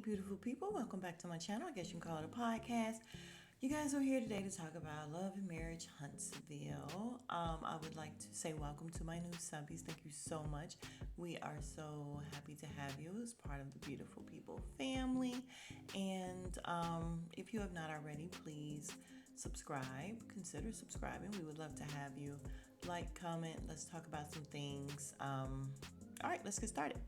beautiful people. Welcome back to my channel. I guess you can call it a podcast. You guys are here today to talk about love and marriage, Huntsville. I would like to say welcome to my new subbies. Thank you so much. We are so happy to have you as part of the beautiful people family. And if you have not already, please subscribe. Consider subscribing. We would love to have you. Like, comment. Let's talk about some things. All right, let's get started.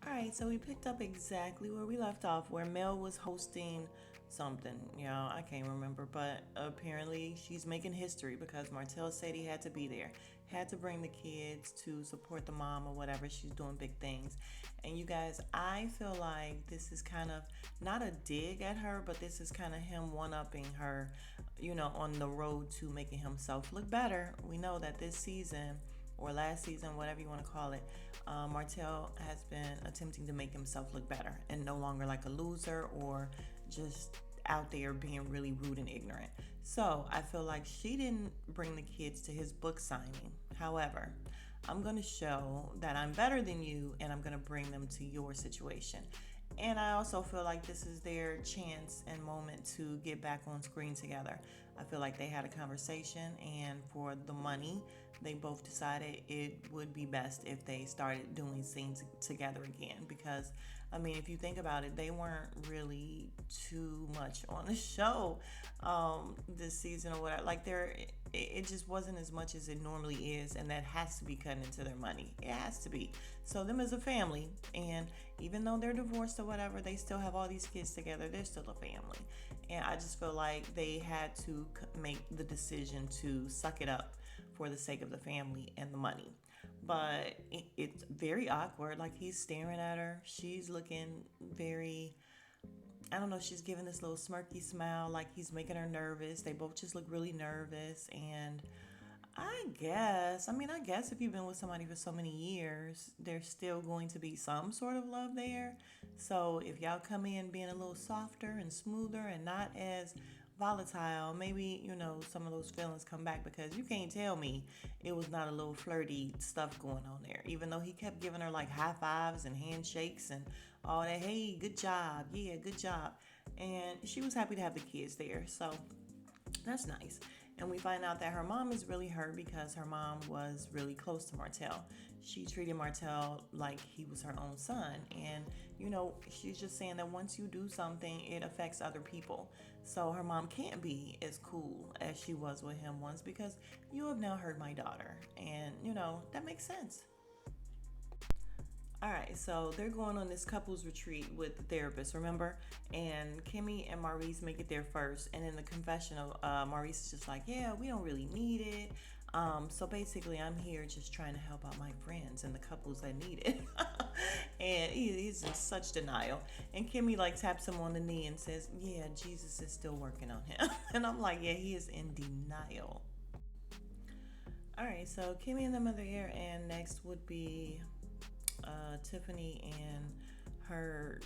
All right, so we picked up exactly where we left off, where Mel was hosting something. I can't remember, but apparently she's making history because Martell said he had to be there, had to bring the kids to support the mom or whatever. She's doing big things. And you guys, I feel like this is kind of not a dig at her, but this is kind of him one-upping her, on the road to making himself look better. We know that this season, or last season, whatever you want to call it, Martell has been attempting to make himself look better and no longer like a loser or just out there being really rude and ignorant. So I feel like she didn't bring the kids to his book signing. However, I'm going to show that I'm better than you and I'm going to bring them to your situation. And I also feel like this is their chance and moment to get back on screen together. I feel like they had a conversation, and for the money, they both decided it would be best if they started doing scenes together again. Because, if you think about it, they weren't really too much on the show this season or whatever. Like, it just wasn't as much as it normally is, and that has to be cut into their money. It has to be. So them as a family, and even though they're divorced or whatever, they still have all these kids together. They're still a family. And I just feel like they had to make the decision to suck it up for the sake of the family and the money. But it's very awkward. Like, he's staring at her. She's looking very, I don't know, she's giving this little smirky smile like he's making her nervous. They both just look really nervous. And I guess if you've been with somebody for so many years, there's still going to be some sort of love there. So if y'all come in being a little softer and smoother and not as volatile, maybe, some of those feelings come back, because you can't tell me it was not a little flirty stuff going on there. Even though he kept giving her like high fives and handshakes and all that. Hey, good job. Yeah, good job. And she was happy to have the kids there. So that's nice. And we find out that her mom is really hurt because her mom was really close to Martell. She treated Martell like he was her own son. And, she's just saying that once you do something, it affects other people. So her mom can't be as cool as she was with him once, because you have now hurt my daughter. And, that makes sense. All right, so they're going on this couples retreat with the therapist, remember? And Kimmy and Maurice make it there first. And in the confessional, Maurice is just like, yeah, we don't really need it. So basically, I'm here just trying to help out my friends and the couples that need it. And he's in such denial. And Kimmy taps him on the knee and says, yeah, Jesus is still working on him. And I'm like, yeah, he is in denial. All right, so Kimmy and them are there, and next would be Tiffany and her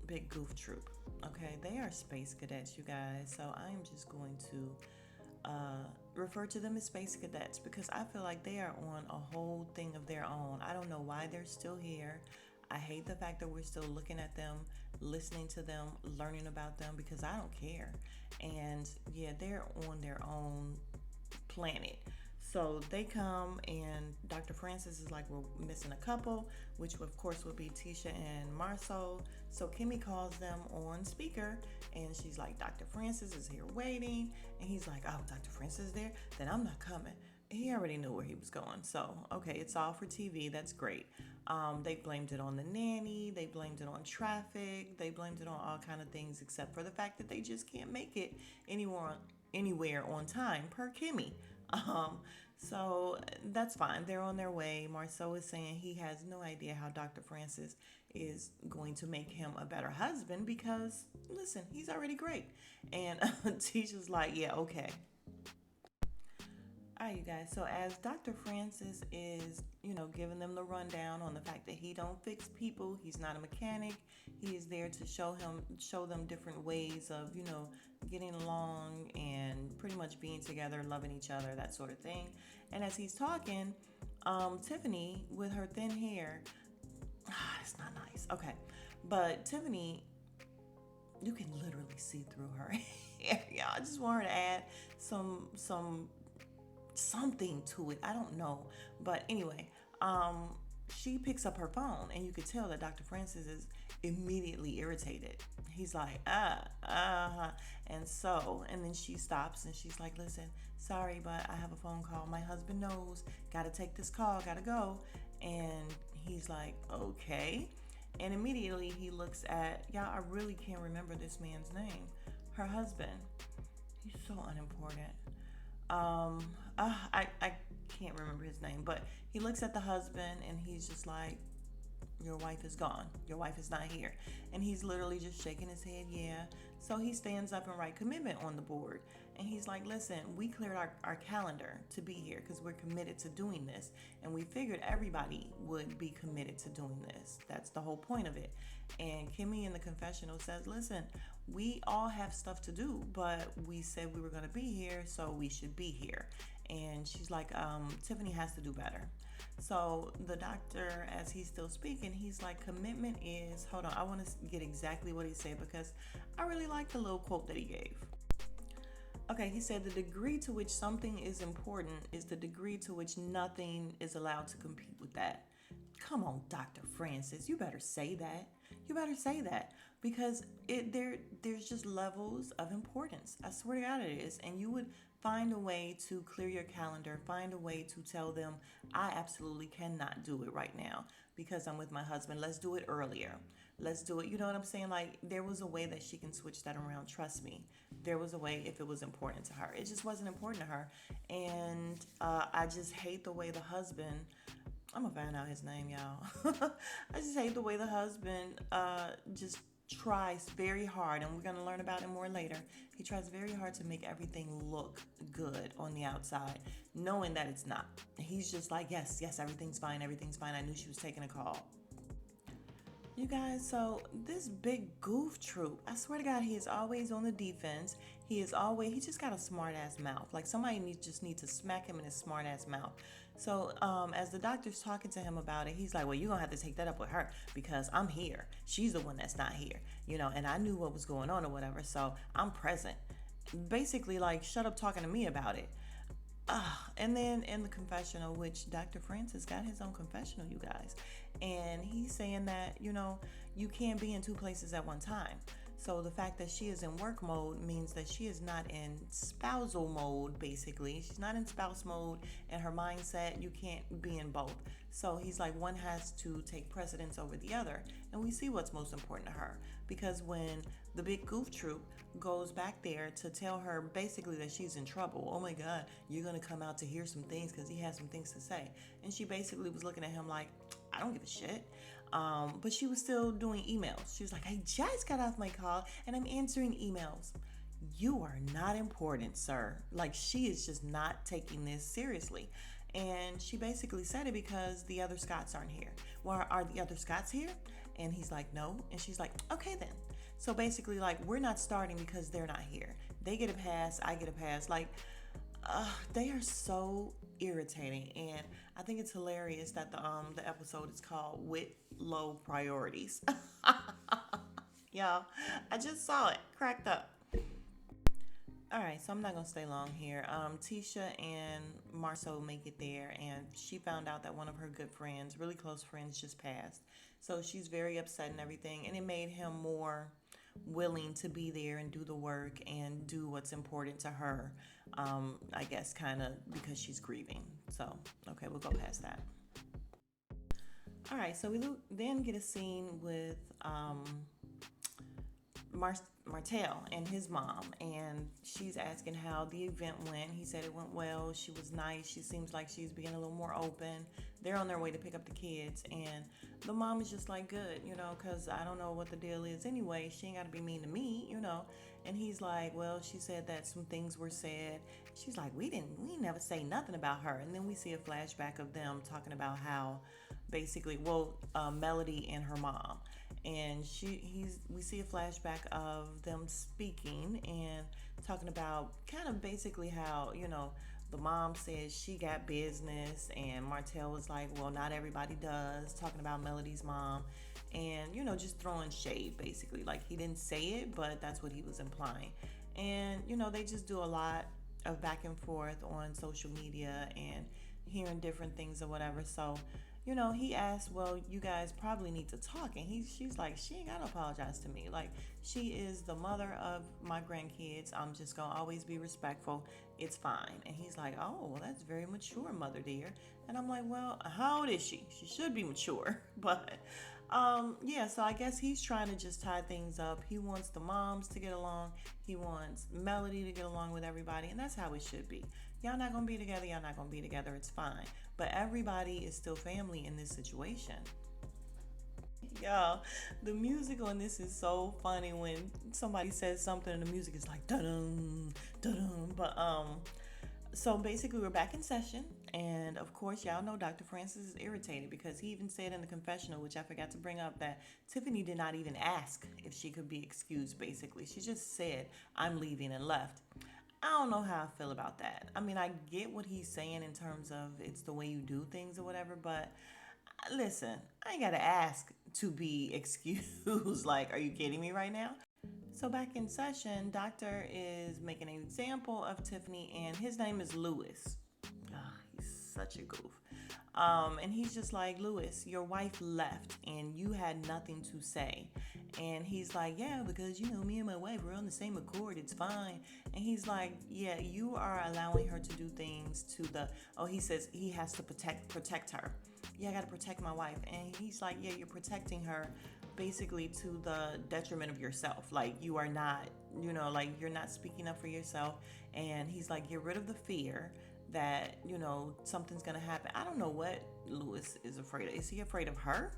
big goof troop. Okay, they are space cadets, you guys. So I am just going to refer to them as space cadets, because I feel like they are on a whole thing of their own. I don't know why they're still here. I hate the fact that we're still looking at them, listening to them, learning about them, because I don't care. And yeah, they're on their own planet. So they come, and Dr. Francis is like, we're missing a couple, which of course would be Tisha and Marceau. So Kimmy calls them on speaker, and she's like, Dr. Francis is here waiting. And he's like, oh, Dr. Francis is there? Then I'm not coming. He already knew where he was going. So, okay, it's all for TV. That's great. They blamed it on the nanny. They blamed it on traffic. They blamed it on all kind of things, except for the fact that they just can't make it anywhere on time, per Kimmy. So that's fine. They're on their way. Marceau is saying he has no idea how Dr. Francis is going to make him a better husband, because, listen, he's already great. And Tisha's like, yeah, okay. All right, you guys. So as Dr. Francis is, giving them the rundown on the fact that he don't fix people, he's not a mechanic. He is there to show them different ways of, getting along and pretty much being together, loving each other, that sort of thing. And as he's talking, Tiffany with her thin hair, it's not nice. Okay. But Tiffany, you can literally see through her hair. Yeah, I just want her to add some something to it. I don't know. But anyway, um, she picks up her phone and you could tell that Dr. Francis is immediately irritated. He's like, and then she stops and she's like, listen, sorry, but I have a phone call. My husband knows, gotta take this call, gotta go. And he's like, okay. And immediately he looks at, yeah, I really can't remember this man's name. Her husband. He's so unimportant. Um, I can't remember his name, but he looks at the husband and he's just like, your wife is gone. Your wife is not here. And he's literally just shaking his head, yeah. So he stands up and write commitment on the board. And he's like, listen, we cleared our calendar to be here because we're committed to doing this. And we figured everybody would be committed to doing this. That's the whole point of it. And Kimmy in the confessional says, listen, we all have stuff to do, but we said we were going to be here, so we should be here. And she's like, Tiffany has to do better. So the doctor, as he's still speaking, he's like, commitment is, hold on, I want to get exactly what he said because I really like the little quote that he gave. Okay, he said the degree to which something is important is the degree to which nothing is allowed to compete with that. Come on, Dr. Francis, you better say that. You better say that because there's just levels of importance. I swear to God it is. And you would find a way to clear your calendar, find a way to tell them, I absolutely cannot do it right now because I'm with my husband. Let's do it earlier. Let's do it. You know what I'm saying? Like, there was a way that she can switch that around. Trust me. There was a way if it was important to her. It just wasn't important to her. And I just hate the way the husband, I'm gonna find out his name, y'all. I just hate the way the husband just tries very hard, and we're gonna learn about it more later. He tries very hard to make everything look good on the outside, knowing that it's not. He's just like, yes, everything's fine, everything's fine. I knew she was taking a call. You guys, so this big goof troop, I swear to God, he is always on the defense. He just got a smart ass mouth. Like somebody just needs to smack him in his smart ass mouth. So as the doctor's talking to him about it, he's like, well, you're going to have to take that up with her because I'm here. She's the one that's not here, and I knew what was going on or whatever. So I'm present. Basically, like, shut up talking to me about it. And then in the confessional, which Dr. Francis got his own confessional, you guys, and he's saying that, you can't be in two places at one time. So the fact that she is in work mode means that she is not in spousal mode, basically. She's not in spouse mode, and her mindset, you can't be in both. So he's like, one has to take precedence over the other. And we see what's most important to her. Because when the big goof troop goes back there to tell her basically that she's in trouble, oh my God, you're going to come out to hear some things because he has some things to say. And she basically was looking at him like, I don't give a shit. But she was still doing emails. She was like, I just got off my call and I'm answering emails. You are not important, sir. Like, she is just not taking this seriously. And she basically said it because the other Scots aren't here. Well, are the other Scots here? And he's like, no. And she's like, okay then. So basically, like, we're not starting because they're not here. They get a pass, I get a pass. Like, they are so irritating. And I think it's hilarious that the episode is called With Low Priorities. Y'all, I just saw it. Cracked up. All right, so I'm not gonna stay long here. Tisha and Marceau make it there, and she found out that one of her good friends, really close friends, just passed. So she's very upset and everything, and it made him more willing to be there and do the work and do what's important to her. I guess kind of because she's grieving. So okay, we'll go past that. All right, so we then get a scene with Martell and his mom, and she's asking how the event went. He said it went well. She was nice. She seems like she's being a little more open. They're on their way to pick up the kids, and the mom is just like, good, because I don't know what the deal is anyway. She ain't got to be mean to me. And he's like, well, she said that some things were said. She's like, we never say nothing about her. And then we see a flashback of them talking about how basically, Melody and her mom. And we see a flashback of them speaking and talking about kind of basically how, the mom says she got business, and Martell was like, well, not everybody does, talking about Melody's mom. And, just throwing shade basically. Like he didn't say it, but that's what he was implying. And, they just do a lot of back and forth on social media and hearing different things or whatever. So, he asked, well, you guys probably need to talk. And she's like, she ain't got to apologize to me. Like, she is the mother of my grandkids. I'm just going to always be respectful. It's fine. And he's like, oh, well, that's very mature, mother dear. And I'm like, well, how old is she? She should be mature. But, yeah, so I guess he's trying to just tie things up. He wants the moms to get along. He wants Melody to get along with everybody. And that's how it should be. Y'all not going to be together. Y'all not going to be together. It's fine. But everybody is still family in this situation. Y'all, the music on this is so funny when somebody says something and the music is like dun dun. But so basically we're back in session, and of course y'all know Dr. Francis is irritated because he even said in the confessional, which I forgot to bring up, that Tiffany did not even ask if she could be excused. Basically, she just said, "I'm leaving," and left. I don't know how I feel about that. I mean, I get what he's saying in terms of it's the way you do things or whatever, but listen, I ain't gotta ask to be excused. Like, are you kidding me right now? So back in session, Doctor is making an example of Tiffany, and his name is Lewis. He's such a goof. And he's just like, Lewis, your wife left and you had nothing to say. And he's like, yeah, because, me and my wife, we're on the same accord. It's fine. And he's like, yeah, you are allowing her to do things he says he has to protect her. Yeah, I got to protect my wife. And he's like, yeah, you're protecting her basically to the detriment of yourself. Like, you are not, you're not speaking up for yourself. And he's like, get rid of the fear that, something's going to happen. I don't know what Lewis is afraid of. Is he afraid of her?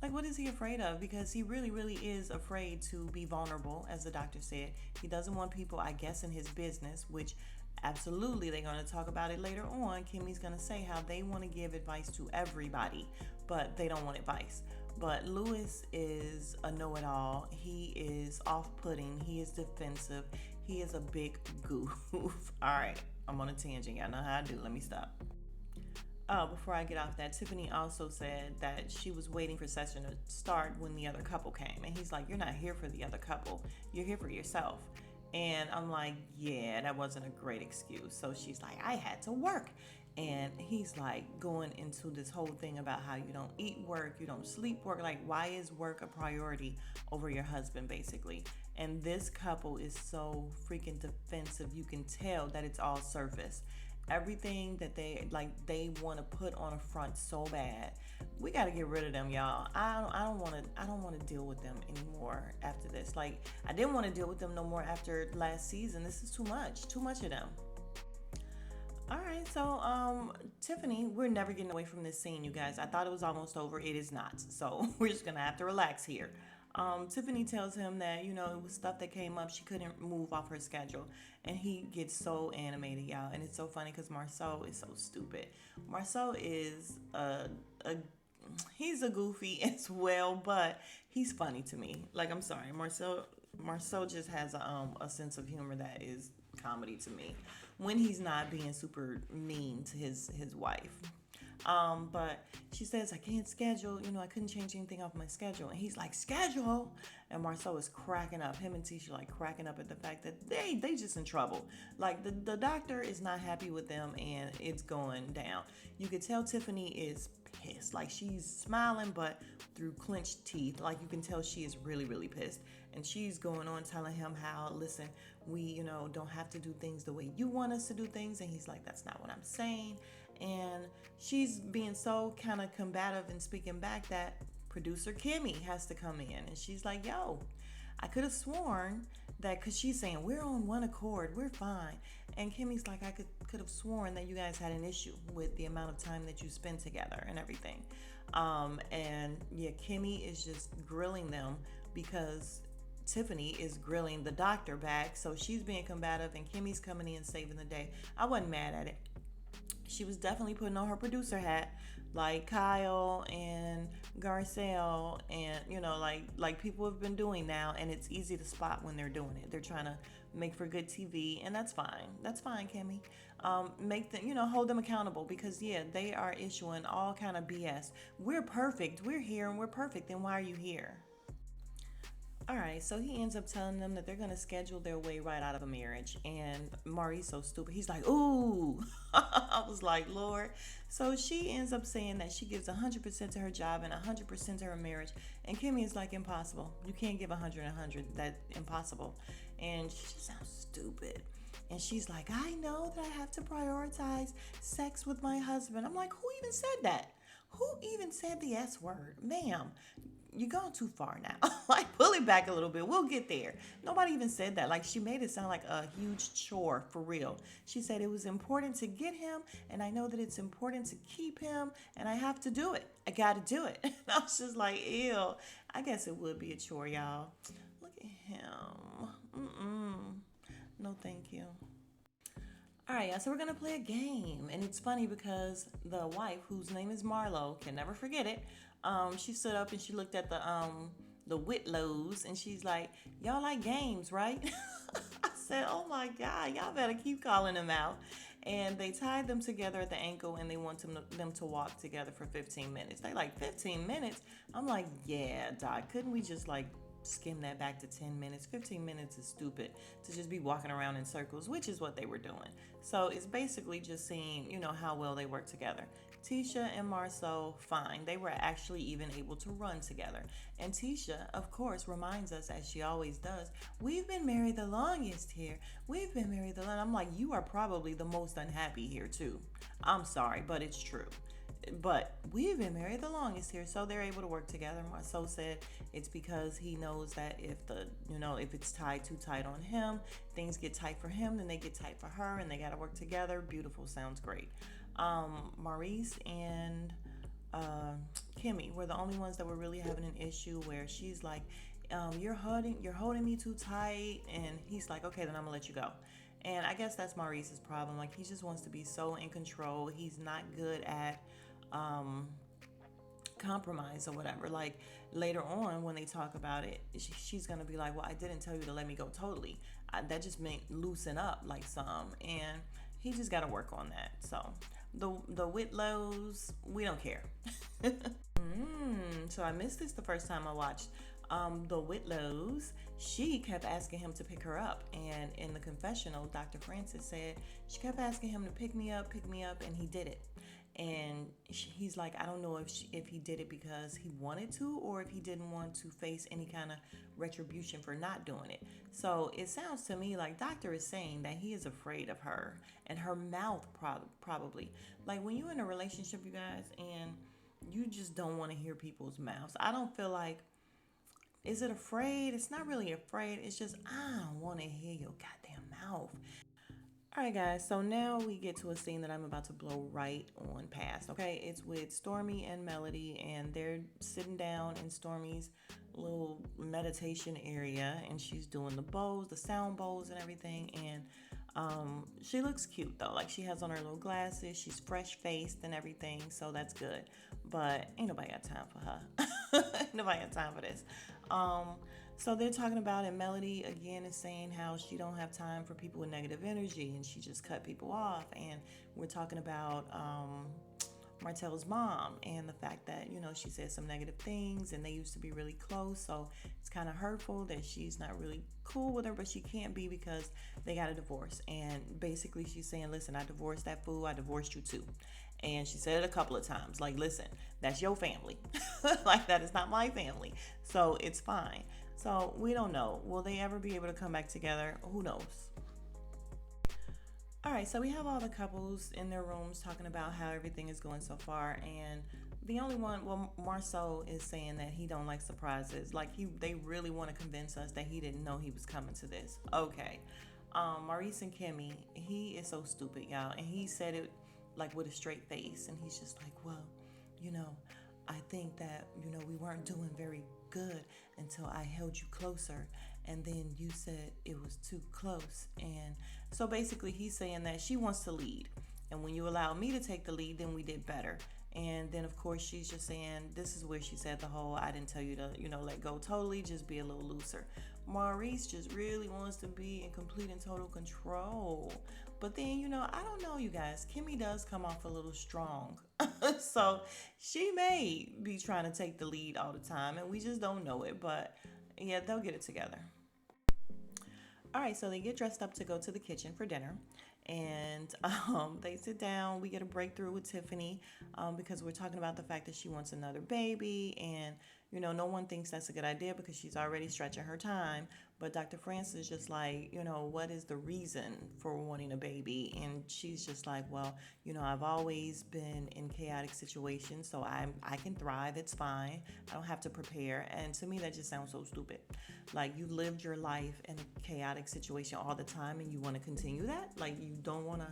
Like, what is he afraid of? Because he really, really is afraid to be vulnerable, as the doctor said. He doesn't want people, I guess, in his business, which absolutely they're going to talk about it later on. Kimmy's going to say how they want to give advice to everybody, but they don't want advice. But Lewis is a know-it-all. He is off-putting. He is defensive. He is a big goof. All right, I'm on a tangent. Y'all know how I do. Let me stop. Before I get off that, Tiffany also said that she was waiting for session to start when the other couple came. And he's like, you're not here for the other couple. You're here for yourself. And I'm like, yeah, that wasn't a great excuse. So she's like, I had to work. And he's like going into this whole thing about how you don't eat work, you don't sleep work. Like, why is work a priority over your husband, basically? And this couple is so freaking defensive. You can tell that it's all surface. Everything that they want to put on a front so bad. We got to get rid of them, y'all. I don't want to deal with them anymore after this. Like, I didn't want to deal with them no more after last season. This is too much of them. All right, so Tiffany, we're never getting away from this scene, you guys. I thought it was almost over. It is not. So we're just gonna have to relax here. Tiffany tells him that, it was stuff that came up. She couldn't move off her schedule. And he gets so animated, y'all. And it's so funny because Marceau is so stupid. Marceau is he's a goofy as well, but he's funny to me. Like, I'm sorry. Marceau just has a sense of humor that is comedy to me when he's not being super mean to his wife. But she says, I can't schedule, I couldn't change anything off my schedule. And he's like, schedule? And Marceau is cracking up. Him and Tisha like cracking up at the fact that they just in trouble. Like, the doctor is not happy with them and it's going down. You could tell Tiffany is pissed. Like, she's smiling, but through clenched teeth. Like, you can tell she is really, really pissed. And she's going on telling him how, listen, we, don't have to do things the way you want us to do things. And he's like, that's not what I'm saying. And she's being so kind of combative and speaking back that producer Kimmy has to come in. And she's like, yo, I could have sworn that, because she's saying, we're on one accord, we're fine. And Kimmy's like, I could have sworn that you guys had an issue with the amount of time that you spend together and everything. And yeah, Kimmy is just grilling them because Tiffany is grilling the doctor back. So she's being combative and Kimmy's coming in saving the day. I wasn't mad at it. She was definitely putting on her producer hat, like Kyle and Garcelle and, like people have been doing now, and it's easy to spot when they're doing it. They're trying to make for good TV, and that's fine. That's fine, Kimmy. Make them, hold them accountable because yeah, they are issuing all kind of BS. We're perfect. We're here and we're perfect. Then why are you here? All right, so he ends up telling them that they're gonna schedule their way right out of a marriage, and Mari's so stupid. He's like, "Ooh," I was like, "Lord." So she ends up saying that she gives 100% to her job and 100% to her marriage, and Kimmy is like, "Impossible. You can't give 100 and 100. That's impossible." And she just sounds stupid. And she's like, "I know that I have to prioritize sex with my husband." I'm like, "Who even said that? Who even said the S word, ma'am? You're going too far now. Like, pull it back a little bit. We'll get there." Nobody even said that. Like, she made it sound like a huge chore for real. She said it was important to get him, and I know that it's important to keep him, and I have to do it. I got to do it. And I was just like, ew. I guess it would be a chore, y'all. Look at him. No, thank you. All right, yeah, so we're gonna play a game, and it's funny because the wife, whose name is Marlo, can never forget it. She stood up and she looked at the Whitlows, and she's like, "Y'all like games, right?" I said, "Oh my God, y'all better keep calling them out." And they tied them together at the ankle, and they want them to walk together for 15 minutes. They like 15 minutes. I'm like, "Yeah, Doc, couldn't we just like skim that back to 10 minutes? 15 minutes is stupid to just be walking around in circles," which is what they were doing. So it's basically just seeing, how well they work together. Tisha and Marceau, fine. They were actually even able to run together. And Tisha, of course, reminds us, as she always does, "We've been married the longest here. We've been married the longest." I'm like, you are probably the most unhappy here, too. I'm sorry, but it's true. But we've been married the longest here, so they're able to work together. Marceau said it's because he knows that if it's tied too tight on him, things get tight for him, then they get tight for her, and they got to work together. Beautiful, sounds great. Maurice and Kimmy were the only ones that were really having an issue where she's like, you're holding me too tight," and he's like, "Okay, then I'm gonna let you go." And I guess that's Maurice's problem. Like, he just wants to be so in control. He's not good at um, compromise or whatever. Like, later on when they talk about it, she's gonna be like, "Well, I didn't tell you to let me go totally. That just meant loosen up like some," and he just got to work on that. So the Whitlows, we don't care. So I missed this the first time I watched. The Whitlows, she kept asking him to pick her up, and in the confessional, Dr. Francis said she kept asking him to pick me up, and he did it. And he's like, "I don't know if he did it because he wanted to, or if he didn't want to face any kind of retribution for not doing it." So it sounds to me like Doctor is saying that he is afraid of her and her mouth, probably. Like, when you're in a relationship, you guys, and you just don't want to hear people's mouths. I don't feel like, is it afraid? It's not really afraid. It's just, I don't want to hear your goddamn mouth. All right, guys, so now we get to a scene that I'm about to blow right on past. Okay, it's with Stormy and Melody, and they're sitting down in Stormy's little meditation area, and she's doing the bows, the sound bows, and everything. And she looks cute though. Like, she has on her little glasses, she's fresh faced and everything, so that's good. But ain't nobody got time for her. Ain't nobody got time for this. Um, so they're talking about, and Melody again is saying how she don't have time for people with negative energy, and she just cut people off. And we're talking about Martell's mom and the fact that, she said some negative things, and they used to be really close. So it's kind of hurtful that she's not really cool with her, but she can't be because they got a divorce. And basically she's saying, "Listen, I divorced that fool. I divorced you too." And she said it a couple of times. Like, "Listen, that's your family." Like, that is not my family. So it's fine. So we don't know. Will they ever be able to come back together? Who knows? All right, so we have all the couples in their rooms talking about how everything is going so far, and the only one, well, Marceau is saying that he don't like surprises. Like, they really want to convince us that he didn't know he was coming to this. Okay, Maurice and Kimmy, he is so stupid, y'all, and he said it like with a straight face, and he's just like, "Well, you know, I think that, we weren't doing very good until I held you closer, and then you said it was too close." And so basically he's saying that she wants to lead, and when you allow me to take the lead, then we did better. And then, of course, she's just saying, this is where she said the whole, I didn't tell you to, let go totally, just be a little looser. Maurice just really wants to be in complete and total control. But then, I don't know, you guys. Kimmy does come off a little strong. So she may be trying to take the lead all the time, and we just don't know it. But yeah, they'll get it together. All right, so they get dressed up to go to the kitchen for dinner. And they sit down. We get a breakthrough with Tiffany because we're talking about the fact that she wants another baby. And, no one thinks that's a good idea because she's already stretching her time. But Dr. Francis is just like, what is the reason for wanting a baby? And she's just like, well, I've always been in chaotic situations, so I can thrive. It's fine. I don't have to prepare. And to me, that just sounds so stupid. Like, you lived your life in a chaotic situation all the time and you want to continue that? Like, you don't want to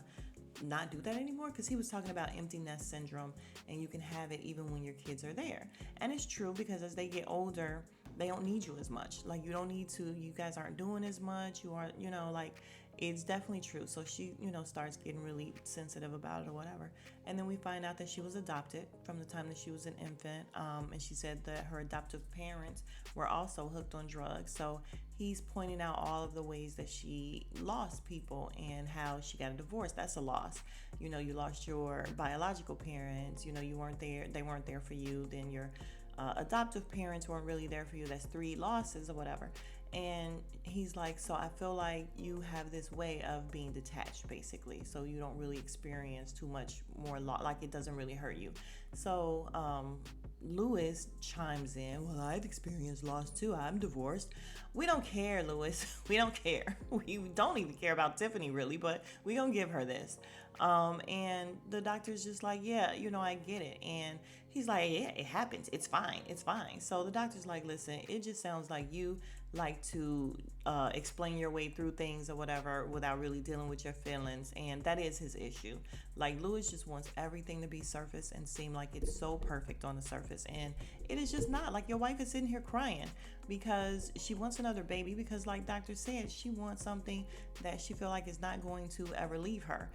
not do that anymore? Because he was talking about empty nest syndrome, and you can have it even when your kids are there. And it's true, because as they get older, they don't need you as much. Like, you don't need to, you guys aren't doing as much. You aren't, like, it's definitely true. So she, starts getting really sensitive about it or whatever. And then we find out that she was adopted from the time that she was an infant. And she said that her adoptive parents were also hooked on drugs. So he's pointing out all of the ways that she lost people and how she got a divorce. That's a loss. You lost your biological parents. You weren't there. They weren't there for you. Then your adoptive parents weren't really there for you. That's 3 losses or whatever. And he's like, so I feel like you have this way of being detached, basically. So you don't really experience too much more loss. Like, it doesn't really hurt you. So Lewis chimes in, well, I've experienced loss too. I'm divorced. We don't care, Lewis. We don't care. We don't even care about Tiffany, really, but we gonna give her this. And the doctor's just like, yeah, I get it. And he's like, yeah, it happens. It's fine. It's fine. So the doctor's like, listen, it just sounds like you like to explain your way through things or whatever without really dealing with your feelings. And that is his issue. Like, Lewis just wants everything to be surface and seem like it's so perfect on the surface. And it is just not. Like, your wife is sitting here crying because she wants another baby because, like Doctor said, she wants something that she feel like is not going to ever leave her.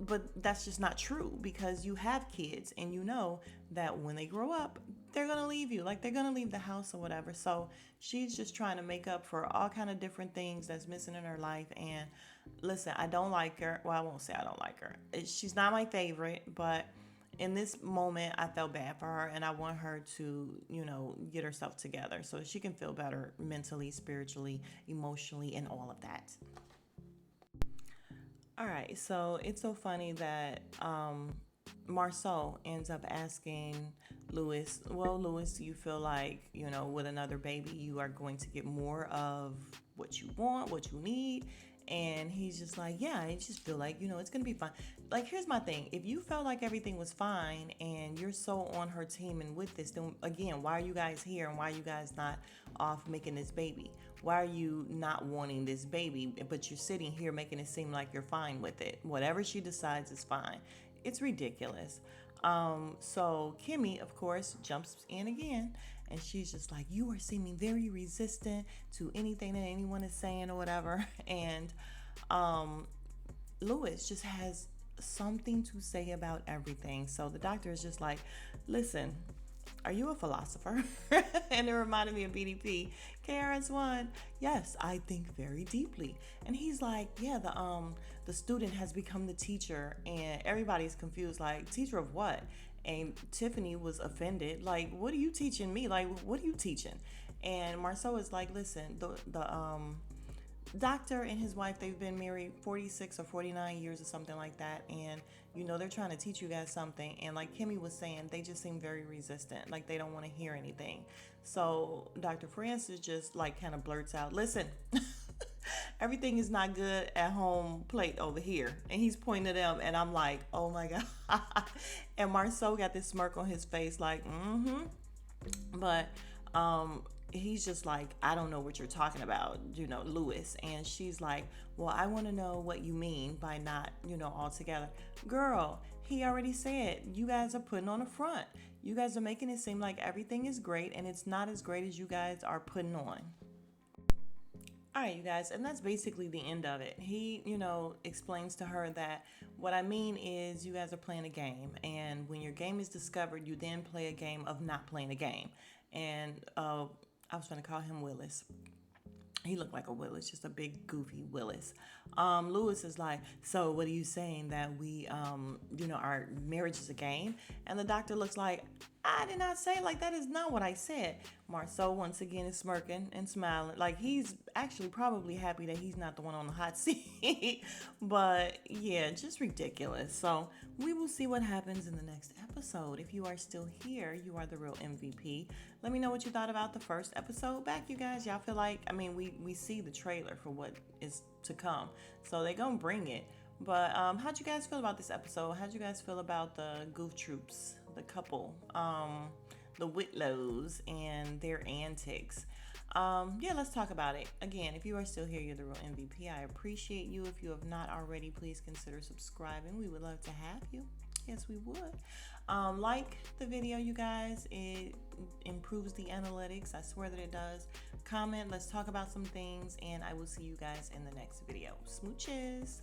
But that's just not true, because you have kids and you know that when they grow up, they're going to leave you. Like, they're going to leave the house or whatever. So she's just trying to make up for all kind of different things that's missing in her life. And listen, I don't like her. Well, I won't say I don't like her. She's not my favorite, but in this moment, I felt bad for her, and I want her to, get herself together so she can feel better mentally, spiritually, emotionally, and all of that. All right, so it's so funny that Marceau ends up asking Lewis, well, Lewis, do you feel like, with another baby, you are going to get more of what you want, what you need? And he's just like, yeah, I just feel like, it's going to be fine. Like, here's my thing. If you felt like everything was fine and you're so on her team and with this, then again, why are you guys here and why are you guys not off making this baby? Why are you not wanting this baby, but you're sitting here making it seem like you're fine with it? Whatever she decides is fine. It's ridiculous. So Kimmy, of course, jumps in again, and she's just like, you are seeming very resistant to anything that anyone is saying or whatever. And Lewis just has something to say about everything. So the doctor is just like, listen, are you a philosopher? And it reminded me of BDP. KRS-One, yes, I think very deeply. And he's like, yeah, the student has become the teacher, and everybody's confused, like, teacher of what? And Tiffany was offended, like, what are you teaching me? Like, what are you teaching? And Marceau is like, listen, the doctor and his wife, they've been married 46 or 49 years or something like that, and they're trying to teach you guys something. And like Kimmy was saying, they just seem very resistant, like they don't want to hear anything. So Dr. Francis just like kind of blurts out, listen, everything is not good at home plate over here. And he's pointing at them, and I'm like, oh my god. And Marceau got this smirk on his face like, but he's just like, I don't know what you're talking about, Lewis. And she's like, well, I want to know what you mean by not, all together. Girl, he already said, you guys are putting on a front. You guys are making it seem like everything is great, and it's not as great as you guys are putting on. All right, you guys, and that's basically the end of it. He, explains to her that what I mean is you guys are playing a game, and when your game is discovered, you then play a game of not playing a game. And I was going to call him Willis. He looked like a Willis, just a big goofy Willis. Lewis is like, so what are you saying that we, our marriage is a game? And the doctor looks like, I did not say, like, that is not what I said. Marceau once again is smirking and smiling, like he's actually probably happy that he's not the one on the hot seat. But yeah, just ridiculous. So we will see what happens in the next episode. If you are still here, you are the real MVP. Let me know what you thought about the first episode back, you guys. Y'all feel like, I mean, we see the trailer for what is to come, so they gonna bring it. But how'd you guys feel about this episode? How'd you guys feel about the Goof Troops, the couple, the Whitlows, and their antics? Yeah, let's talk about it. Again, if you are still here, you're the real MVP. I appreciate you. If you have not already, please consider subscribing. We would love to have you. Yes, we would. Like the video, you guys. It improves the analytics. I swear that it does. Comment. Let's talk about some things, and I will see you guys in the next video. Smooches.